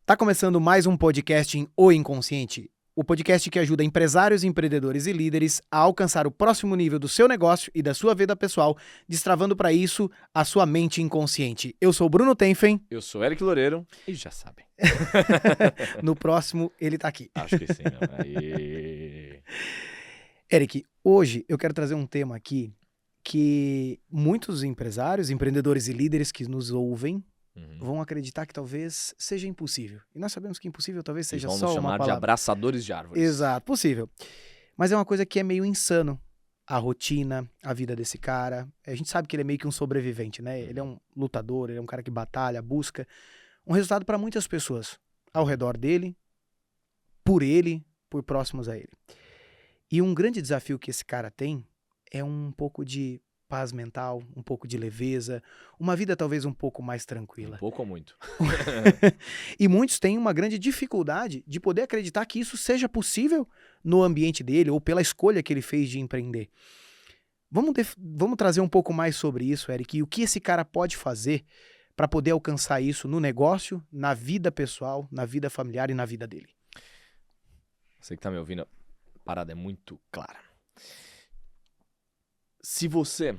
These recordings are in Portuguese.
Tá começando mais um podcast em O Inconsciente, o podcast que ajuda empresários, empreendedores e líderes a alcançar o próximo nível do seu negócio e da sua vida pessoal, destravando para isso a sua mente inconsciente. Eu sou o Bruno Tenfen. Eu sou Eric Loureiro e já sabem. No próximo, ele tá aqui. Acho que sim, não. Aí... Eric, hoje eu quero trazer um tema aqui que muitos empresários, empreendedores e líderes que nos ouvem vão acreditar que talvez seja impossível. E nós sabemos que impossível talvez seja vão só nos uma chamar palavra. de abraçadores de árvores. Exato, possível. Mas é uma coisa que é meio insano. A rotina, a vida desse cara. A gente sabe que ele é meio que um sobrevivente, né? Ele é um lutador, ele é um cara que batalha, busca um resultado para muitas pessoas ao redor dele, por próximos a ele. E um grande desafio que esse cara tem é um pouco de paz mental, um pouco de leveza, uma vida talvez um pouco mais tranquila. Um pouco ou muito. E muitos têm uma grande dificuldade de poder acreditar que isso seja possível no ambiente dele ou pela escolha que ele fez de empreender. Vamos trazer um pouco mais sobre isso, Eric, e o que esse cara pode fazer para poder alcançar isso no negócio, na vida pessoal, na vida familiar e na vida dele. Você que tá me ouvindo, a parada é muito clara. Se você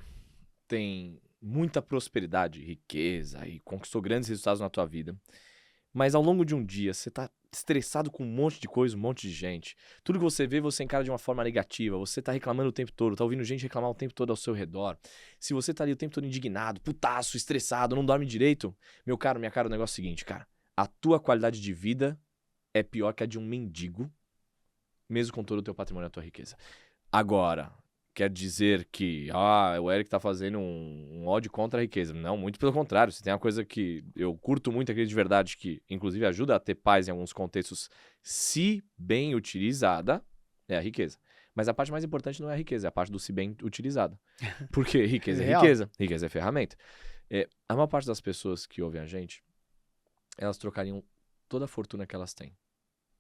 tem muita prosperidade, riqueza e conquistou grandes resultados na tua vida, mas ao longo de um dia você tá estressado com um monte de coisa, um monte de gente, tudo que você vê você encara de uma forma negativa, você tá reclamando o tempo todo, tá ouvindo gente reclamar o tempo todo ao seu redor, se você tá ali o tempo todo indignado, putaço, estressado, não dorme direito, meu caro, minha cara, o negócio é o seguinte, cara, a tua qualidade de vida é pior que a de um mendigo, mesmo com todo o teu patrimônio e a tua riqueza. Agora, quer dizer que o Eric tá fazendo um ódio contra a riqueza. Não, muito pelo contrário. Se tem uma coisa que eu curto muito aqui de verdade, que inclusive ajuda a ter paz em alguns contextos, se bem utilizada, é a riqueza. Mas a parte mais importante não é a riqueza, é a parte do se bem utilizada. Porque riqueza é riqueza, riqueza é ferramenta. A maior parte das pessoas que ouvem a gente, elas trocariam toda a fortuna que elas têm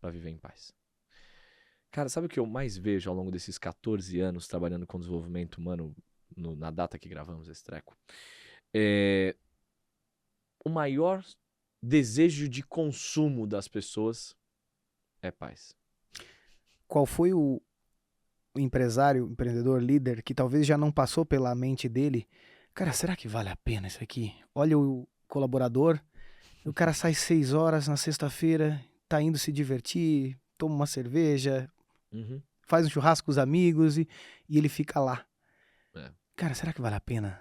para viver em paz. Cara, sabe o que eu mais vejo ao longo desses 14 anos trabalhando com desenvolvimento humano na data que gravamos esse treco? O maior desejo de consumo das pessoas é paz. Qual foi o empresário, empreendedor, líder que talvez já não passou pela mente dele? Cara, será que vale a pena isso aqui? Olha o colaborador, o cara sai 6 horas na sexta-feira, tá indo se divertir, toma uma cerveja, faz um churrasco com os amigos e ele fica lá. Cara, será que vale a pena?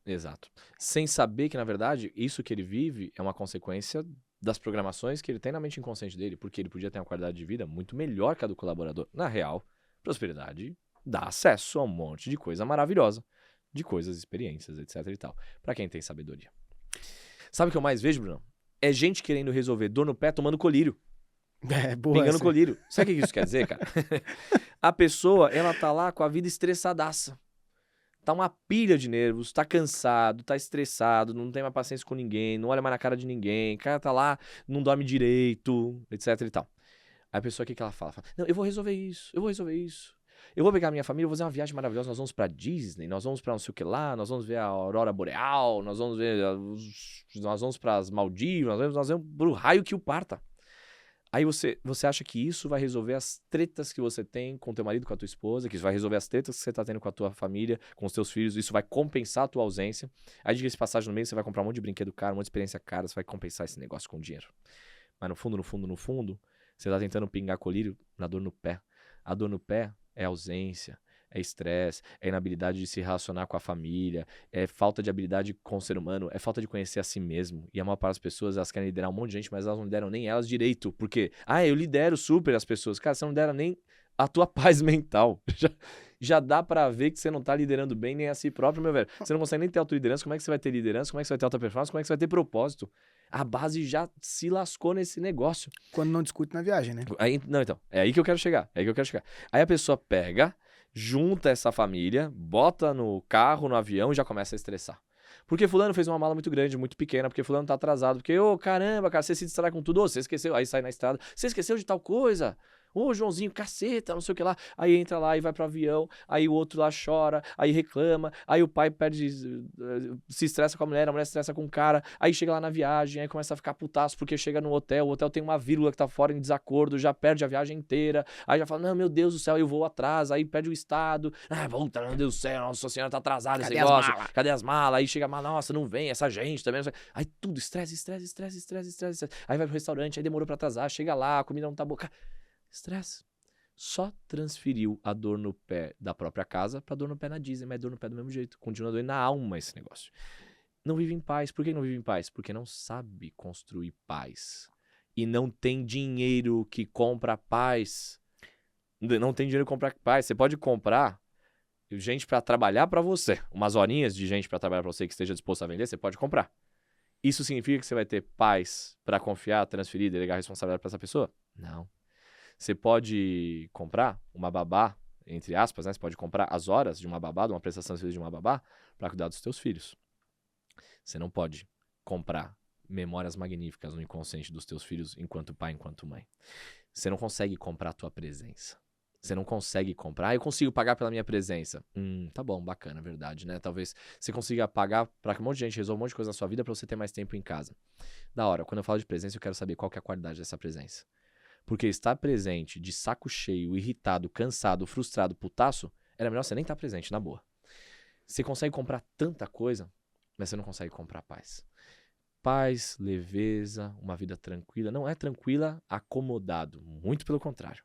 Exato. Sem saber que, na verdade, isso que ele vive é uma consequência das programações que ele tem na mente inconsciente dele, porque ele podia ter uma qualidade de vida muito melhor que a do colaborador. Na real, prosperidade dá acesso a um monte de coisa maravilhosa, de coisas, experiências, etc e tal, pra quem tem sabedoria. Sabe o que eu mais vejo, Bruno? É gente querendo resolver dor no pé tomando colírio. Boa Pingando essa. colírio. Sabe o que isso quer dizer, cara? A pessoa, ela tá lá com a vida estressadaça. Tá uma pilha de nervos, tá cansado, tá estressado, não tem mais paciência com ninguém, não olha mais na cara de ninguém, o cara tá lá, não dorme direito, etc e tal. Aí a pessoa, o que ela fala? Não, eu vou resolver isso, eu vou resolver isso. Eu vou pegar a minha família, eu vou fazer uma viagem maravilhosa, nós vamos pra Disney, nós vamos pra não sei o que lá, nós vamos ver a aurora boreal, nós vamos pras Maldivas, nós vamos pro raio que o parta. Aí você acha que isso vai resolver as tretas que você tem com teu marido, com a tua esposa, que isso vai resolver as tretas que você tá tendo com a tua família, com os teus filhos, isso vai compensar a tua ausência. Aí diga esse passagem no meio, você vai comprar um monte de brinquedo caro, um monte de experiência cara, você vai compensar esse negócio com dinheiro. Mas no fundo, você tá tentando pingar colírio na dor no pé. A dor no pé é ausência, é estresse, é inabilidade de se relacionar com a família, é falta de habilidade com o ser humano, é falta de conhecer a si mesmo. E a maior parte das pessoas, elas querem liderar um monte de gente, mas elas não lideram nem elas direito. Porque, eu lidero super as pessoas. Cara, você não lidera nem a tua paz mental. Já dá pra ver que você não tá liderando bem nem a si próprio, meu velho. Você não consegue nem ter autoliderança, como é que você vai ter liderança? Como é que você vai ter alta performance? Como é que você vai ter propósito? A base já se lascou nesse negócio. Quando não discute na viagem, né? Então, é aí que eu quero chegar. Aí a pessoa pega, junta essa família, bota no carro, no avião e já começa a estressar. Porque fulano fez uma mala muito grande, muito pequena, porque fulano tá atrasado, porque, caramba, cara, você se distrai com tudo, você esqueceu, aí sai na estrada, você esqueceu de tal coisa, Ô, Joãozinho, caceta, não sei o que lá. Aí entra lá e vai pro avião, aí o outro lá chora, aí reclama, aí o pai se estressa com a mulher se estressa com o cara, aí chega lá na viagem, aí começa a ficar putaço porque chega no hotel, o hotel tem uma vírgula que tá fora em desacordo, já perde a viagem inteira, aí já fala, não, meu Deus do céu, eu vou atrás, aí perde o estado, puta, meu Deus do céu, nossa senhora, tá atrasado esse negócio, cadê as malas? Aí chega a mala, nossa, não vem, essa gente também, aí tudo, estresse. Aí vai pro restaurante, aí demorou pra atrasar, chega lá, a comida não tá boa, estresse. Só transferiu a dor no pé da própria casa pra dor no pé na Disney, mas dor no pé do mesmo jeito, continua doendo na alma esse negócio. Não vive em paz. Por que não vive em paz? Porque não sabe construir paz. E não tem dinheiro que compra paz. Não tem dinheiro que compra paz. Você pode comprar gente pra trabalhar pra você. Umas horinhas de gente pra trabalhar pra você que esteja disposto a vender, você pode comprar. Isso significa que você vai ter paz pra confiar, transferir, delegar a responsabilidade pra essa pessoa? Não. Você pode comprar uma babá, entre aspas, né? Você pode comprar as horas de uma babá, de uma prestação de serviço de uma babá, pra cuidar dos teus filhos. Você não pode comprar memórias magníficas no inconsciente dos teus filhos enquanto pai, enquanto mãe. Você não consegue comprar a tua presença. Você não consegue comprar. Eu consigo pagar pela minha presença. Tá bom, bacana, verdade, né? Talvez você consiga pagar pra que um monte de gente resolva um monte de coisa na sua vida pra você ter mais tempo em casa. Da hora, quando eu falo de presença, eu quero saber qual que é a qualidade dessa presença. Porque estar presente de saco cheio, irritado, cansado, frustrado, putaço, era melhor você nem estar presente, na boa. Você consegue comprar tanta coisa, mas você não consegue comprar paz. Paz, leveza, uma vida tranquila. Não é tranquila acomodado. Muito pelo contrário.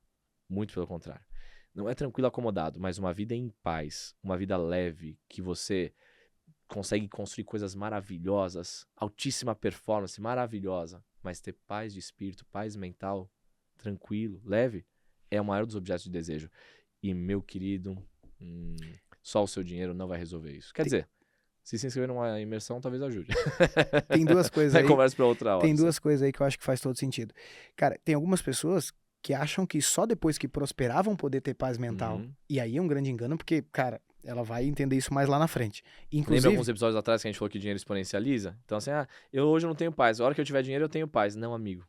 Muito pelo contrário. Não é tranquilo acomodado, mas uma vida em paz, uma vida leve, que você consegue construir coisas maravilhosas, altíssima performance, maravilhosa, mas ter paz de espírito, paz mental, tranquilo, leve, é o maior dos objetos de desejo. E, meu querido, só o seu dinheiro não vai resolver isso. Quer dizer, se inscrever numa imersão, talvez ajude. Tem duas coisas aí. Conversa pra outra hora. Tem duas coisas aí que eu acho que faz todo sentido. Cara, tem algumas pessoas que acham que só depois que prosperar vão poder ter paz mental. E aí é um grande engano, porque, cara, ela vai entender isso mais lá na frente. Inclusive, lembra alguns episódios atrás que a gente falou que dinheiro exponencializa? Então assim, eu hoje não tenho paz. A hora que eu tiver dinheiro, eu tenho paz. Não, amigo.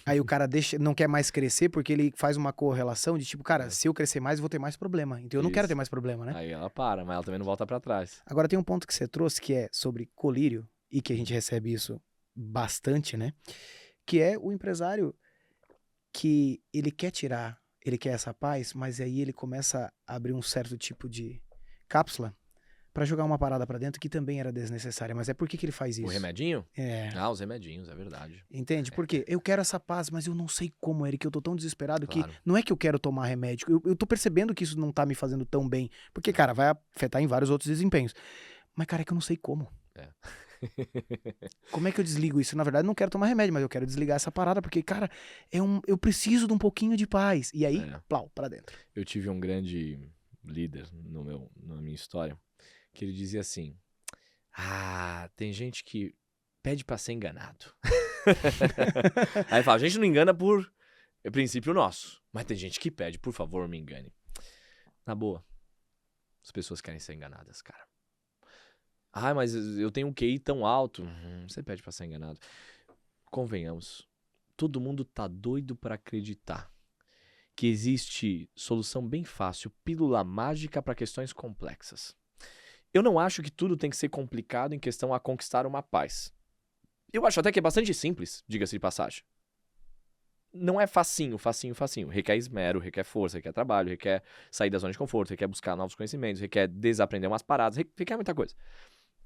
Aí o cara não quer mais crescer porque ele faz uma correlação de tipo, cara, se eu crescer mais, eu vou ter mais problema. Então eu não quero ter mais problema, né? Aí ela para, mas ela também não volta pra trás. Agora tem um ponto que você trouxe que é sobre colírio, e que a gente recebe isso bastante, né? Que é o empresário que ele quer essa paz, mas aí ele começa a abrir um certo tipo de cápsula pra jogar uma parada pra dentro que também era desnecessária. Mas é por que ele faz isso? O remedinho? É. Os remedinhos, é verdade. Entende? Porque eu quero essa paz, mas eu não sei como, Eric, eu tô tão desesperado que não é que eu quero tomar remédio, eu tô percebendo que isso não tá me fazendo tão bem, porque, cara, vai afetar em vários outros desempenhos. Mas, cara, é que eu não sei como. Como é que eu desligo isso? Na verdade, eu não quero tomar remédio, mas eu quero desligar essa parada, porque, cara, eu preciso de um pouquinho de paz. E aí, plau, pra dentro. Eu tive um grande líder na minha história, que ele dizia assim, tem gente que pede pra ser enganado. Aí fala, a gente não engana por princípio nosso, mas tem gente que pede, por favor, me engane. Na boa, as pessoas querem ser enganadas, cara. Mas eu tenho um QI tão alto. Você pede pra ser enganado. Convenhamos, todo mundo tá doido pra acreditar que existe solução bem fácil, pílula mágica pra questões complexas. Eu não acho que tudo tem que ser complicado em questão a conquistar uma paz. Eu acho até que é bastante simples, diga-se de passagem. Não é facinho. Requer esmero, requer força, requer trabalho, requer sair da zona de conforto, requer buscar novos conhecimentos, requer desaprender umas paradas, requer muita coisa.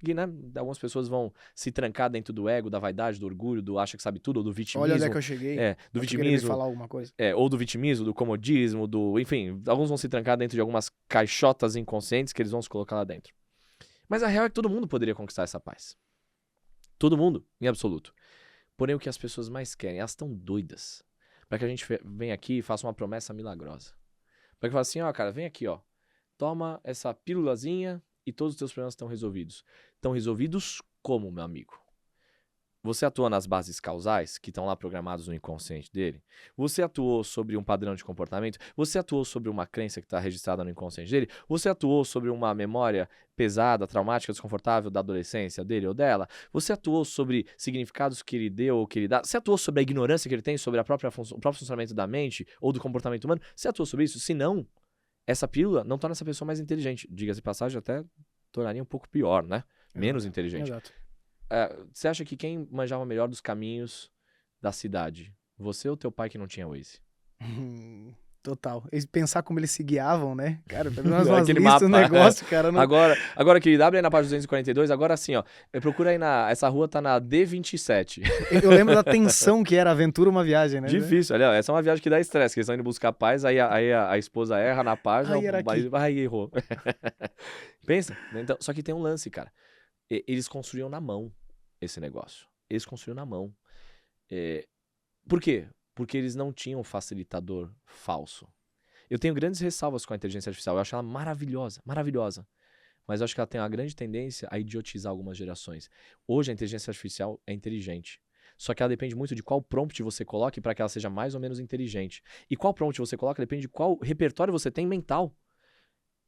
E, né, algumas pessoas vão se trancar dentro do ego, da vaidade, do orgulho, do acha que sabe tudo, ou do vitimismo. Olha onde é que eu cheguei. Do vitimismo. Falar alguma coisa. Ou do vitimismo, do comodismo, enfim, alguns vão se trancar dentro de algumas caixotas inconscientes que eles vão se colocar lá dentro. Mas a real é que todo mundo poderia conquistar essa paz. Todo mundo, em absoluto. Porém, o que as pessoas mais querem, elas estão doidas para que a gente venha aqui e faça uma promessa milagrosa. Para que fale assim, cara, vem aqui, toma essa pílulazinha e todos os teus problemas estão resolvidos. Estão resolvidos como, meu amigo? Você atuou nas bases causais, que estão lá programados no inconsciente dele? Você atuou sobre um padrão de comportamento? Você atuou sobre uma crença que está registrada no inconsciente dele? Você atuou sobre uma memória pesada, traumática, desconfortável da adolescência dele ou dela? Você atuou sobre significados que ele deu ou que ele dá? Você atuou sobre a ignorância que ele tem sobre o próprio funcionamento da mente ou do comportamento humano? Você atuou sobre isso? Se não, essa pílula não torna essa pessoa mais inteligente. Diga-se de passagem, até tornaria um pouco pior, né? Menos inteligente. Exato. Você acha que quem manjava melhor dos caminhos da cidade? Você ou teu pai que não tinha Waze? Total. Pensar como eles se guiavam, né? Cara, pelo menos umas Aquele listas, mapa. negócio, cara. Não... Agora, querido, abre aí na página 242, agora sim, ó. Procura aí essa rua tá na D27. Eu lembro da tensão que era aventura, uma viagem, né? Difícil, olha, essa é uma viagem que dá estresse, que eles estão indo buscar paz, aí a esposa erra na página, Era o marido errou. Pensa, né? Então, só que tem um lance, cara. Eles construíam na mão esse negócio. Eles construíam na mão. Por quê? Porque eles não tinham facilitador falso. Eu tenho grandes ressalvas com a inteligência artificial. Eu acho ela maravilhosa, maravilhosa. Mas eu acho que ela tem uma grande tendência a idiotizar algumas gerações. Hoje a inteligência artificial é inteligente. Só que ela depende muito de qual prompt você coloque para que ela seja mais ou menos inteligente. E qual prompt você coloca depende de qual repertório você tem mental.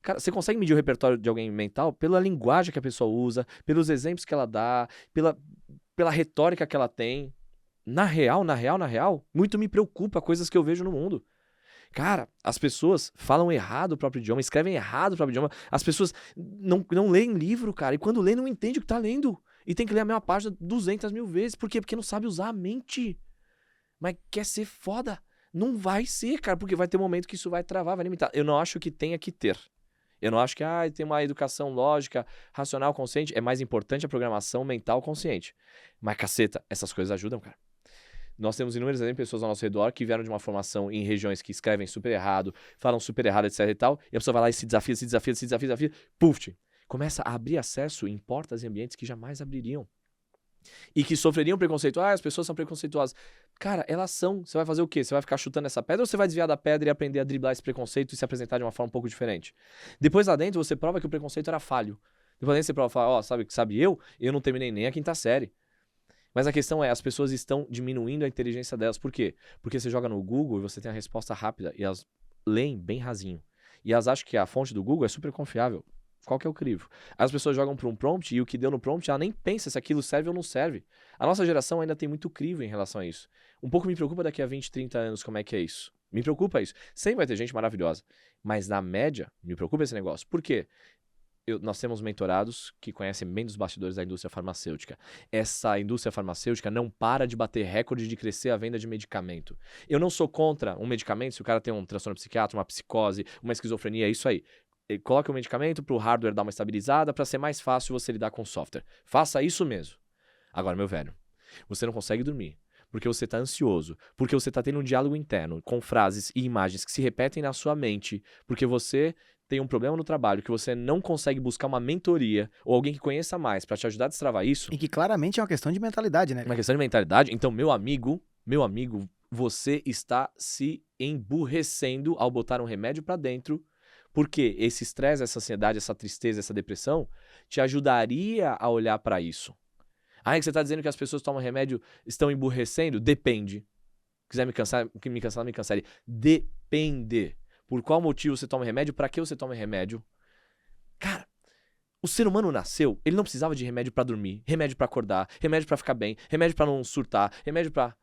Cara, você consegue medir o repertório de alguém mental pela linguagem que a pessoa usa, pelos exemplos que ela dá, pela retórica que ela tem. Na real, muito me preocupa coisas que eu vejo no mundo. Cara, as pessoas falam errado o próprio idioma, escrevem errado o próprio idioma. As pessoas não leem livro, cara. E quando lê, não entende o que tá lendo. E tem que ler a mesma página 200 mil vezes. Por quê? Porque não sabe usar a mente. Mas quer ser foda. Não vai ser, cara. Porque vai ter um momento que isso vai travar, vai limitar. Eu não acho que tenha que ter. Eu não acho que tem uma educação lógica, racional, consciente. É mais importante a programação mental consciente. Mas, caceta, essas coisas ajudam, cara. Nós temos inúmeras pessoas ao nosso redor que vieram de uma formação em regiões que escrevem super errado, falam super errado, etc e tal, e a pessoa vai lá e se desafia, puf, começa a abrir acesso em portas e ambientes que jamais abririam. E que sofreriam preconceito. As pessoas são preconceituosas. Cara, elas são. Você vai fazer o quê? Você vai ficar chutando essa pedra ou você vai desviar da pedra e aprender a driblar esse preconceito e se apresentar de uma forma um pouco diferente? Depois lá dentro você prova que o preconceito era falho. Depois lá dentro você prova, fala, sabe eu não terminei nem a 5ª série. Mas a questão é, as pessoas estão diminuindo a inteligência delas. Por quê? Porque você joga no Google e você tem a resposta rápida e elas leem bem rasinho. E elas acham que a fonte do Google é super confiável. Qual que é o crivo? As pessoas jogam para um prompt e o que deu no prompt, ela nem pensa se aquilo serve ou não serve. A nossa geração ainda tem muito crivo em relação a isso. Um pouco me preocupa daqui a 20, 30 anos como é que é isso. Me preocupa isso. Sempre vai ter gente maravilhosa. Mas na média, me preocupa esse negócio. Por quê? Nós temos mentorados que conhecem bem dos bastidores da indústria farmacêutica. Essa indústria farmacêutica não para de bater recorde de crescer a venda de medicamento. Eu não sou contra um medicamento se o cara tem um transtorno psiquiátrico, uma psicose, uma esquizofrenia, é isso aí. Coloque o medicamento para o hardware dar uma estabilizada para ser mais fácil você lidar com o software. Faça isso mesmo. Agora, meu velho, você não consegue dormir porque você está ansioso, porque você está tendo um diálogo interno com frases e imagens que se repetem na sua mente, porque você tem um problema no trabalho, que você não consegue buscar uma mentoria ou alguém que conheça mais para te ajudar a destravar isso. E que claramente é uma questão de mentalidade, né? Uma questão de mentalidade. Então, meu amigo, você está se emburrecendo ao botar um remédio para dentro. Porque esse estresse, essa ansiedade, essa tristeza, essa depressão te ajudaria a olhar para isso. É que você está dizendo que as pessoas que tomam remédio estão emburrecendo? Depende. Quiser me cancelar, me cancele. Depende. Por qual motivo você toma remédio? Para que você toma remédio? Cara, o ser humano nasceu, ele não precisava de remédio para dormir, remédio para acordar, remédio para ficar bem, remédio para não surtar, remédio para...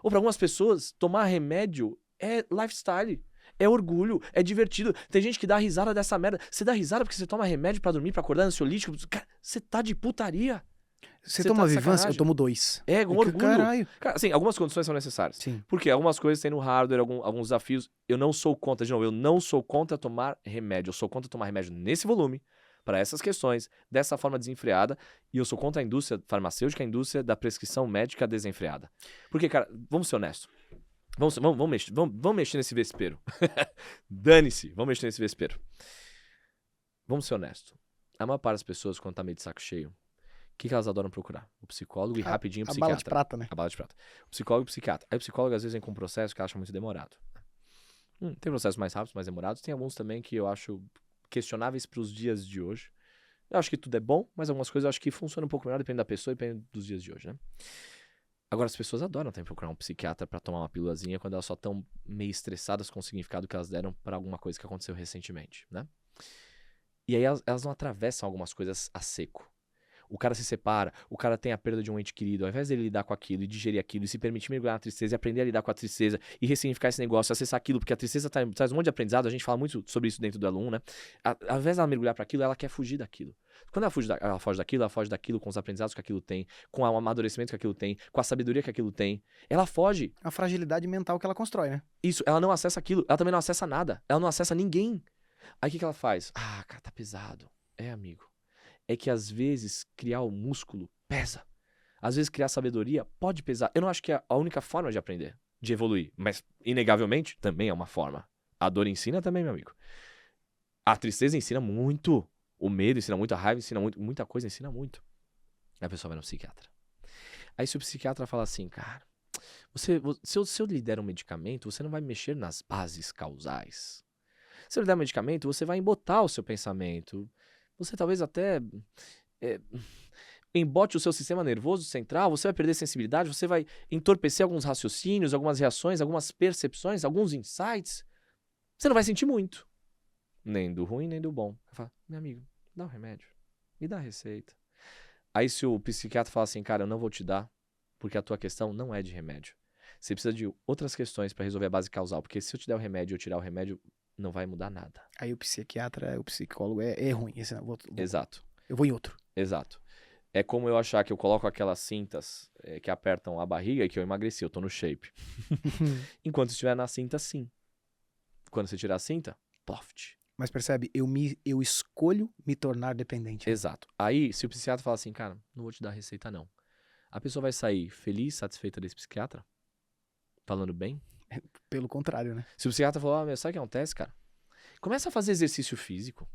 Ou para algumas pessoas, tomar remédio é lifestyle. É orgulho, é divertido. Tem gente que dá risada dessa merda. Você dá risada porque você toma remédio pra dormir, pra acordar, ansiolítico. Cara, você tá de putaria. Você toma Vivance, eu tomo 2. É, com orgulho. Caralho. Cara, assim, algumas condições são necessárias. Sim. Porque algumas coisas tem no hardware, alguns desafios. Eu não sou contra, de novo, eu não sou contra tomar remédio. Eu sou contra tomar remédio nesse volume, para essas questões, dessa forma desenfreada. E eu sou contra a indústria farmacêutica, a indústria da prescrição médica desenfreada. Porque, cara, vamos ser honestos. Vamos mexer nesse vespeiro. Dane-se, vamos mexer nesse vespeiro. Vamos ser honestos. A maior parte das pessoas, quando tá meio de saco cheio, o que elas adoram procurar? O psicólogo e rapidinho o psiquiatra. A bala de prata, né? A bala de prata. O psicólogo e o psiquiatra. Aí o psicólogo às vezes vem com um processo que acha muito demorado. Tem processos mais rápidos, mais demorados. Tem alguns também que eu acho questionáveis para os dias de hoje. Eu acho que tudo é bom, mas algumas coisas eu acho que funcionam um pouco melhor, depende da pessoa e depende dos dias de hoje, né? Agora, as pessoas adoram também procurar um psiquiatra pra tomar uma pílulazinha quando elas só estão meio estressadas com o significado que elas deram pra alguma coisa que aconteceu recentemente, né? E aí elas não atravessam algumas coisas a seco. O cara se separa, o cara tem a perda de um ente querido, ao invés dele lidar com aquilo e digerir aquilo e se permitir mergulhar na tristeza e aprender a lidar com a tristeza e ressignificar esse negócio, acessar aquilo, porque a tristeza traz um monte de aprendizado, a gente fala muito sobre isso dentro do Elo 1, né? Ao invés dela mergulhar para aquilo, ela quer fugir daquilo. Quando ela foge daquilo com os aprendizados que aquilo tem, com o amadurecimento que aquilo tem, com a sabedoria que aquilo tem, ela foge. A fragilidade mental que ela constrói, né? Isso, ela não acessa aquilo, ela também não acessa nada, ela não acessa ninguém. Aí o que ela faz? Ah, cara, tá pesado. É, amigo. É que às vezes criar o músculo pesa. Às vezes criar sabedoria pode pesar. Eu não acho que é a única forma de aprender, de evoluir, mas inegavelmente também é uma forma. A dor ensina também, meu amigo. A tristeza ensina muito. O medo ensina muito, a raiva ensina muito, muita coisa ensina muito. Aí a pessoa vai no psiquiatra. Aí se o psiquiatra fala assim, cara, se eu lhe der um medicamento, você não vai mexer nas bases causais. Se eu lhe der um medicamento, você vai embotar o seu pensamento. Você talvez até embote o seu sistema nervoso central, você vai perder sensibilidade, você vai entorpecer alguns raciocínios, algumas reações, algumas percepções, alguns insights. Você não vai sentir muito. Nem do ruim, nem do bom. Eu falo, meu amigo, dá um remédio. Me dá a receita. Aí se o psiquiatra fala assim, cara, eu não vou te dar, porque a tua questão não é de remédio. Você precisa de outras questões para resolver a base causal, porque se eu te der o remédio e eu tirar o remédio, não vai mudar nada. Aí o psiquiatra, o psicólogo é ruim. Esse não, Exato. Eu vou em outro. Exato. É como eu achar que eu coloco aquelas cintas que apertam a barriga e que eu emagreci, eu tô no shape. Enquanto estiver na cinta, sim. Quando você tirar a cinta, ploft. Mas percebe, eu escolho me tornar dependente. Exato. Aí, se o psiquiatra fala assim, cara, não vou te dar receita não. A pessoa vai sair feliz, satisfeita desse psiquiatra? Falando bem? Pelo contrário, né? Se o psiquiatra falar, sabe o que acontece, cara? Começa a fazer exercício físico.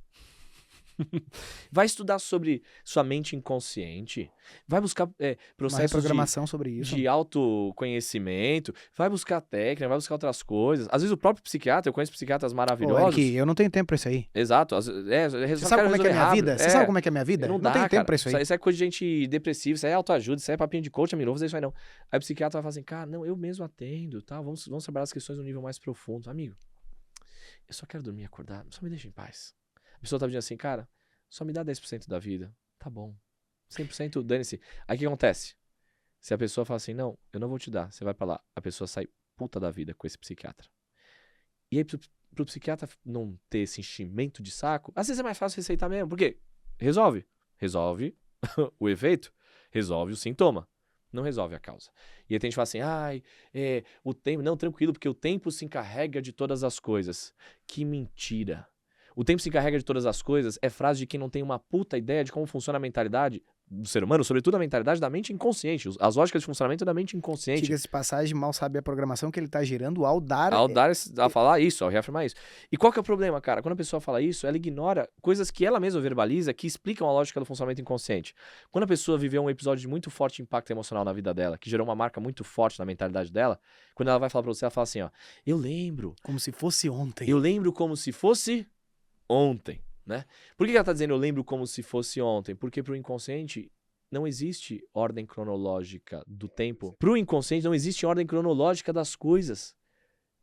Vai estudar sobre sua mente inconsciente. Vai buscar Uma processos reprogramação sobre isso. de autoconhecimento. Vai buscar técnica, vai buscar outras coisas. Às vezes o próprio psiquiatra, eu conheço psiquiatras Ô, maravilhosos. Eric, eu não tenho tempo pra isso aí. Exato. Você sabe como é que é a minha vida? Você sabe como é que é a minha vida? Não Não dá, tem tempo cara. pra isso aí. Isso é coisa de gente depressiva, isso aí é autoajuda, isso aí é papinho de coach, amigo, não vou fazer isso aí não. Aí o psiquiatra vai falar assim, cara, não, eu mesmo atendo, tá? Vamos trabalhar as questões no nível mais profundo. Amigo, eu só quero dormir e acordar, só me deixa em paz. A pessoa tá dizendo assim, cara, só me dá 10% da vida. Tá bom. 100% dane-se. Aí o que acontece? Se a pessoa fala assim, não, eu não vou te dar, você vai pra lá. A pessoa sai puta da vida com esse psiquiatra. E aí pro psiquiatra não ter esse enchimento de saco, às vezes é mais fácil receitar mesmo. Por quê? Resolve. Resolve o efeito, resolve o sintoma. Não resolve a causa. E aí tem gente que fala assim, o tempo... Não, tranquilo, porque o tempo se encarrega de todas as coisas. Que mentira. O tempo se encarrega de todas as coisas é frase de quem não tem uma puta ideia de como funciona a mentalidade do ser humano, sobretudo a mentalidade da mente inconsciente, as lógicas de funcionamento da mente inconsciente. Diga-se de passagem, mal sabe a programação que ele tá gerando ao dar... Ao falar isso, ao reafirmar isso. E qual que é o problema, cara? Quando a pessoa fala isso, ela ignora coisas que ela mesma verbaliza, que explicam a lógica do funcionamento inconsciente. Quando a pessoa viveu um episódio de muito forte impacto emocional na vida dela, que gerou uma marca muito forte na mentalidade dela, quando ela vai falar pra você, ela fala assim, ó, eu lembro. Como se fosse ontem. Eu lembro como se fosse ontem, né? Por que ela tá dizendo eu lembro como se fosse ontem? Porque pro inconsciente não existe ordem cronológica do tempo. Pro inconsciente não existe ordem cronológica das coisas.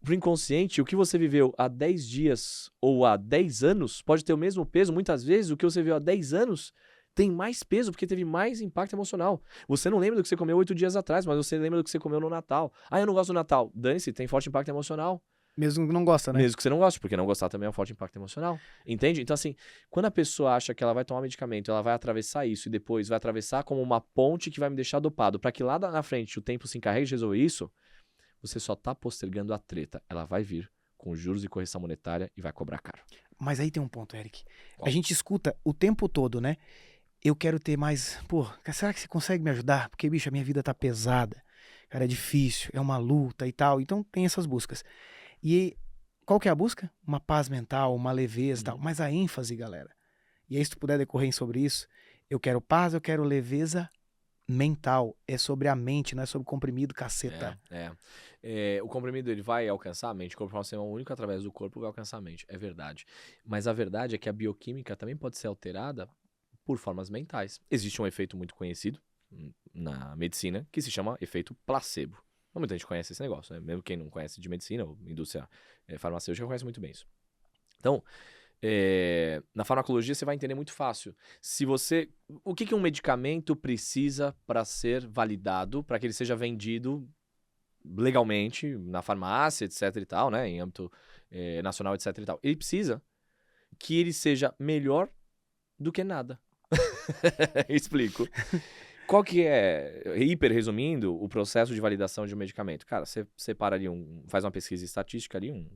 Pro inconsciente, o que você viveu há 10 dias ou há 10 anos pode ter o mesmo peso. Muitas vezes, o que você viveu há 10 anos tem mais peso porque teve mais impacto emocional. Você não lembra do que você comeu 8 dias atrás, mas você lembra do que você comeu no Natal. Ah, eu não gosto do Natal. Dane-se, tem forte impacto emocional. Mesmo que não gosta, né? Mesmo que você não goste, porque não gostar também é um forte impacto emocional. Entende? Então, assim, quando a pessoa acha que ela vai tomar medicamento, ela vai atravessar isso e depois vai atravessar como uma ponte que vai me deixar dopado, para que lá na frente o tempo se encarregue de resolver isso, você só tá postergando a treta. Ela vai vir com juros e correção monetária e vai cobrar caro. Mas aí tem um ponto, Eric. Qual? A gente escuta o tempo todo, né? Eu quero ter mais... Pô, será que você consegue me ajudar? Porque, bicho, a minha vida tá pesada. Cara, é difícil, é uma luta e tal. Então tem essas buscas. E qual que é a busca? Uma paz mental, uma leveza e tal. Mas a ênfase, galera. E aí, se tu puder decorrer sobre isso, eu quero paz, eu quero leveza mental. É sobre a mente, não é sobre comprimido, caceta. O comprimido ele vai alcançar a mente. O corpo é um sistema único, através do corpo vai alcançar a mente. É verdade. Mas a verdade é que a bioquímica também pode ser alterada por formas mentais. Existe um efeito muito conhecido na medicina que se chama efeito placebo. Muita gente conhece esse negócio, né? Mesmo quem não conhece de medicina ou indústria farmacêutica conhece muito bem isso. Então, na farmacologia você vai entender muito fácil. O que um medicamento precisa para ser validado, para que ele seja vendido legalmente na farmácia, etc e tal, né? Em âmbito nacional, etc e tal. Ele precisa que ele seja melhor do que nada. Explico. Qual que é, hiper resumindo, o processo de validação de um medicamento? Cara, você separa ali faz uma pesquisa estatística ali,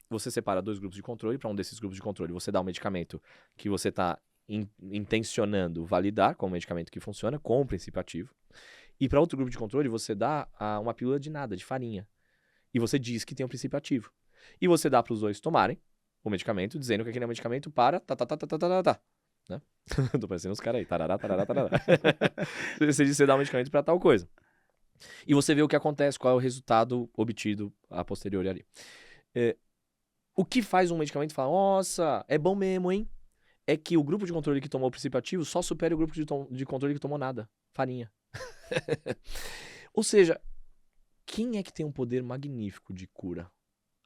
você separa 2 grupos de controle. Para um desses grupos de controle, você dá um medicamento que você está intencionando validar como um medicamento que funciona, com o princípio ativo. E para outro grupo de controle, você dá uma pílula de nada, de farinha. E você diz que tem um princípio ativo. E você dá para os 2 tomarem o medicamento, dizendo que aquele é um medicamento para né? Tô parecendo os caras aí. Tarará, tarará, tarará. Você dá um medicamento para tal coisa. E você vê o que acontece, qual é o resultado obtido a posteriori ali. O que faz um medicamento falar, nossa, é bom mesmo, hein? É que o grupo de controle que tomou o princípio ativo só supera o grupo de controle que tomou nada. Farinha. Ou seja, quem é que tem um poder magnífico de cura?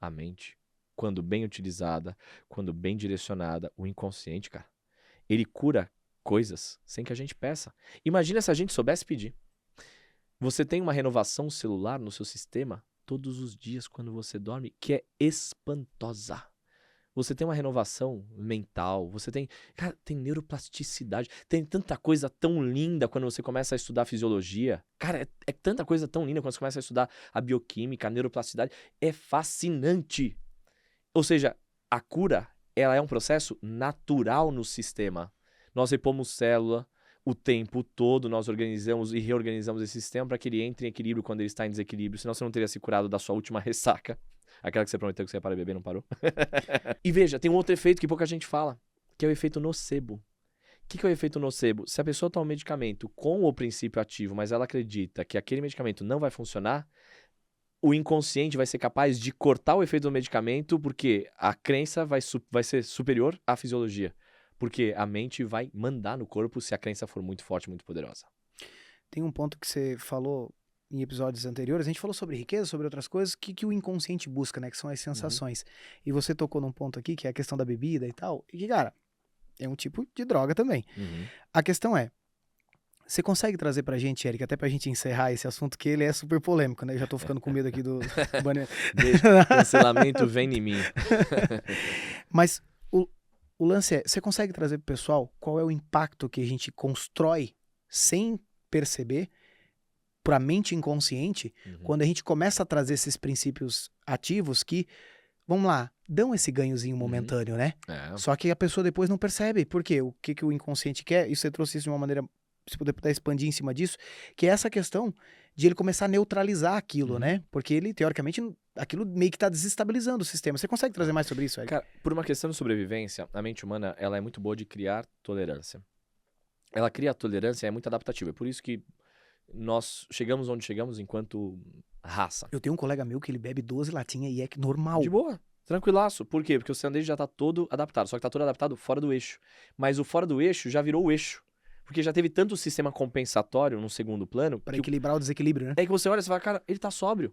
A mente. Quando bem utilizada, quando bem direcionada, o inconsciente, cara. Ele cura coisas sem que a gente peça. Imagina se a gente soubesse pedir. Você tem uma renovação celular no seu sistema todos os dias quando você dorme, que é espantosa. Você tem uma renovação mental, cara, tem neuroplasticidade, tem tanta coisa tão linda quando você começa a estudar fisiologia. Cara, é tanta coisa tão linda quando você começa a estudar a bioquímica, a neuroplasticidade. É fascinante. Ou seja, a cura, ela é um processo natural no sistema. Nós repomos célula o tempo todo, nós organizamos e reorganizamos esse sistema para que ele entre em equilíbrio quando ele está em desequilíbrio, senão você não teria se curado da sua última ressaca. Aquela que você prometeu que você ia parar de beber, não parou? E veja, tem um outro efeito que pouca gente fala, que é o efeito nocebo. O que é o efeito nocebo? Se a pessoa toma um medicamento com o princípio ativo, mas ela acredita que aquele medicamento não vai funcionar, o inconsciente vai ser capaz de cortar o efeito do medicamento porque a crença vai ser superior à fisiologia. Porque a mente vai mandar no corpo se a crença for muito forte, muito poderosa. Tem um ponto que você falou em episódios anteriores, a gente falou sobre riqueza, sobre outras coisas, que o inconsciente busca, né? Que são as sensações. E você tocou num ponto aqui, que é a questão da bebida e tal, e que, cara, é um tipo de droga também. A questão é, você consegue trazer pra gente, Eric, até pra gente encerrar esse assunto, que ele é super polêmico, né? Eu já tô ficando com medo aqui do banner. Cancelamento vem em mim. Mas o lance é, você consegue trazer pro pessoal qual é o impacto que a gente constrói sem perceber pra mente inconsciente, quando a gente começa a trazer esses princípios ativos que, vamos lá, dão esse ganhozinho momentâneo, né? Só que a pessoa depois não percebe. Por quê? O que o inconsciente quer? E você trouxe isso de uma maneira, se puder expandir em cima disso, que é essa questão de ele começar a neutralizar aquilo, né? Porque ele, teoricamente, aquilo meio que tá desestabilizando o sistema. Você consegue trazer mais sobre isso, Eric? Cara, por uma questão de sobrevivência, a mente humana, ela é muito boa de criar tolerância. Ela cria tolerância e é muito adaptativa. É por isso que nós chegamos onde chegamos enquanto raça. Eu tenho um colega meu que ele bebe 12 latinhas e é normal. De boa. Tranquilaço. Por quê? Porque o sanduíche já tá todo adaptado. Só que tá todo adaptado fora do eixo. Mas o fora do eixo já virou o eixo. Porque já teve tanto sistema compensatório no segundo plano. Pra equilibrar o desequilíbrio, né? É que você olha e fala, cara, ele tá sóbrio.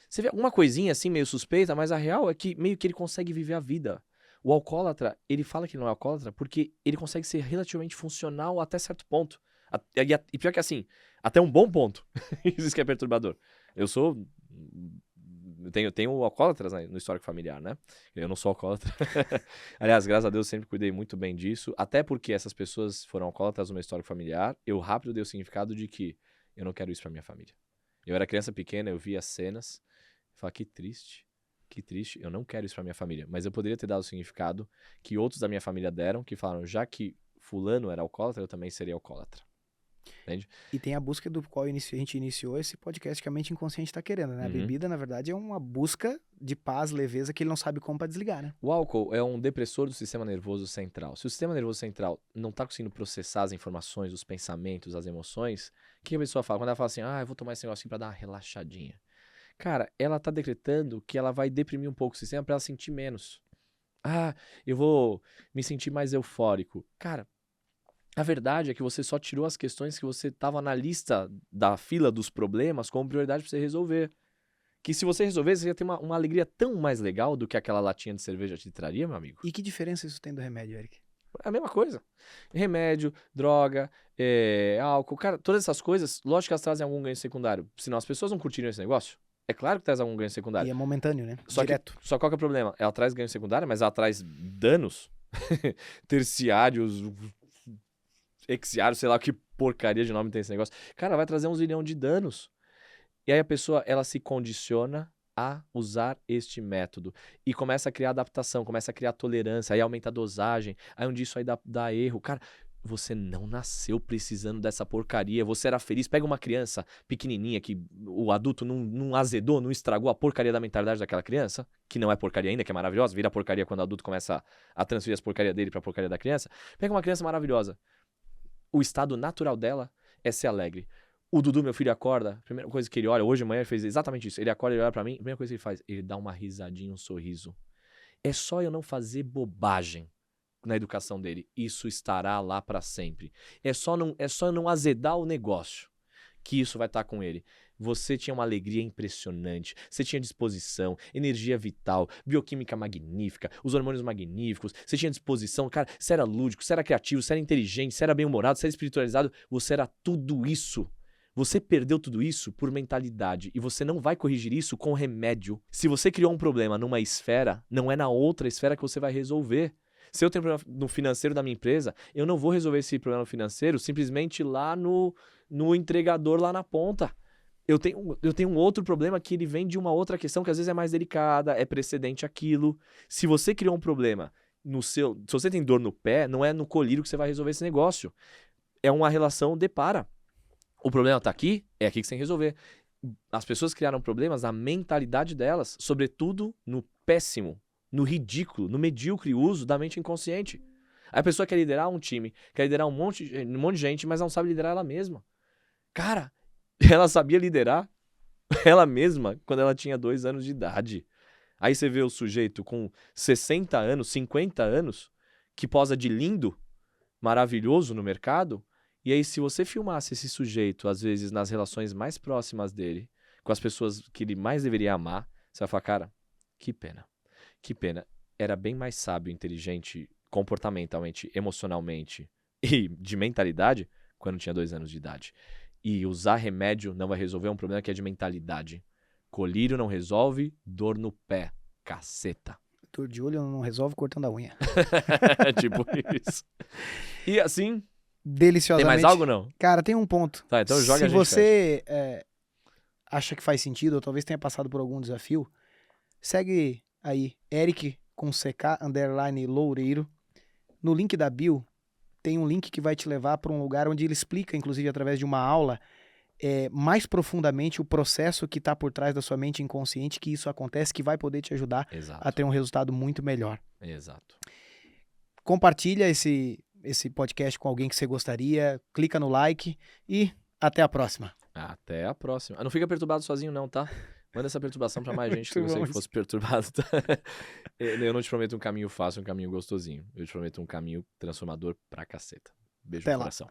Você vê alguma coisinha assim meio suspeita, mas a real é que meio que ele consegue viver a vida. O alcoólatra, ele fala que não é alcoólatra porque ele consegue ser relativamente funcional até certo ponto. E pior que assim, até um bom ponto. Isso que é perturbador. Eu tenho alcoólatras, né, no histórico familiar, né? Eu não sou alcoólatra. Aliás, graças a Deus, sempre cuidei muito bem disso. Até porque essas pessoas foram alcoólatras no meu histórico familiar. Eu rápido dei o significado de que eu não quero isso pra minha família. Eu era criança pequena, eu via cenas. Falei, que triste. Eu não quero isso pra minha família. Mas eu poderia ter dado o significado que outros da minha família deram, que falaram, já que fulano era alcoólatra, eu também seria alcoólatra. Entende? E tem a busca do qual a gente iniciou esse podcast que a mente inconsciente tá querendo, né? A bebida, na verdade, é uma busca de paz, leveza, que ele não sabe como pra desligar, né? O álcool é um depressor do sistema nervoso central. Se o sistema nervoso central não tá conseguindo processar as informações, os pensamentos, as emoções, o que a pessoa fala? Quando ela fala assim, eu vou tomar esse negocinho pra dar uma relaxadinha. Cara, ela tá decretando que ela vai deprimir um pouco o sistema pra ela sentir menos. Eu vou me sentir mais eufórico. Cara, A verdade é que você só tirou as questões que você tava na lista da fila dos problemas como prioridade pra você resolver. Que se você resolvesse, você ia ter uma alegria tão mais legal do que aquela latinha de cerveja te traria, meu amigo. E que diferença isso tem do remédio, Eric? É a mesma coisa. Remédio, droga, álcool, cara, todas essas coisas, lógico que elas trazem algum ganho secundário. Senão as pessoas não curtiriam esse negócio. É claro que traz algum ganho E secundário. é momentâneo, né? Só Direto. só qual que é o problema? Ela traz ganho secundário, mas ela traz danos terciários, exiários, sei lá que porcaria de nome tem esse negócio. Cara, vai trazer 1 zilhão de danos. E aí a pessoa, ela se condiciona a usar este método. E começa a criar adaptação, começa a criar tolerância, aí aumenta a dosagem, aí um dia isso aí dá erro. Cara, você não nasceu precisando dessa porcaria, você era feliz. Pega uma criança pequenininha que o adulto não azedou, não estragou a porcaria da mentalidade daquela criança, que não é porcaria ainda, que é maravilhosa, vira porcaria quando o adulto começa a transferir as porcarias dele pra porcaria da criança. Pega uma criança maravilhosa. O estado natural dela é ser alegre. O Dudu, meu filho, acorda, a primeira coisa que ele olha, hoje de manhã ele fez exatamente isso. Ele acorda, ele olha pra mim, a primeira coisa que ele faz, ele dá uma risadinha, um sorriso. É só eu não fazer bobagem na educação dele. Isso estará lá pra sempre. É só eu não azedar o negócio, que isso vai estar com ele. Você tinha uma alegria impressionante, você tinha disposição, energia vital, bioquímica magnífica, os hormônios magníficos, você tinha disposição, cara, você era lúdico, você era criativo, você era inteligente, você era bem-humorado, você era espiritualizado, você era tudo isso. Você perdeu tudo isso por mentalidade e você não vai corrigir isso com remédio. Se você criou um problema numa esfera, não é na outra esfera que você vai resolver. Se eu tenho problema no financeiro da minha empresa, eu não vou resolver esse problema financeiro simplesmente lá no entregador lá na ponta. Eu tenho um outro problema que ele vem de uma outra questão que às vezes é mais delicada, é precedente àquilo. Se você criou um problema se você tem dor no pé, não é no colírio que você vai resolver esse negócio. É uma relação de para. O problema tá aqui, é aqui que você tem que resolver. As pessoas criaram problemas na mentalidade delas, sobretudo no péssimo, no ridículo, no medíocre uso da mente inconsciente. Aí a pessoa quer liderar um time, quer liderar um monte de gente, mas não sabe liderar ela mesma. Cara, ela sabia liderar ela mesma quando ela tinha 2 anos de idade. Aí você vê o sujeito com 60 anos, 50 anos, que posa de lindo, maravilhoso no mercado. E aí, se você filmasse esse sujeito, às vezes, nas relações mais próximas dele, com as pessoas que ele mais deveria amar, você vai falar, cara, que pena. Que pena. Era bem mais sábio, inteligente, comportamentalmente, emocionalmente e de mentalidade quando tinha 2 anos de idade. E usar remédio não vai resolver um problema que é de mentalidade. Colírio não resolve, dor no pé. Caceta. Dor de olho não resolve cortando a unha. Tipo isso. E assim... Deliciosamente. Tem mais algo, não? Cara, tem um ponto. Tá, então joga a Se gente você acha que faz sentido, ou talvez tenha passado por algum desafio, segue aí, Eric com CK, _ Loureiro. No link da bio, tem um link que vai te levar para um lugar onde ele explica, inclusive através de uma aula, mais profundamente o processo que está por trás da sua mente inconsciente, que isso acontece, que vai poder te ajudar a ter um resultado muito melhor. Exato. Compartilha esse podcast com alguém que você gostaria, clica no like e até a próxima. Até a próxima. Não fica perturbado sozinho não, tá? Manda essa perturbação pra mais gente que você que fosse perturbado, tá? Eu não te prometo um caminho fácil, um caminho gostosinho. Eu te prometo um caminho transformador pra caceta. Beijo no coração.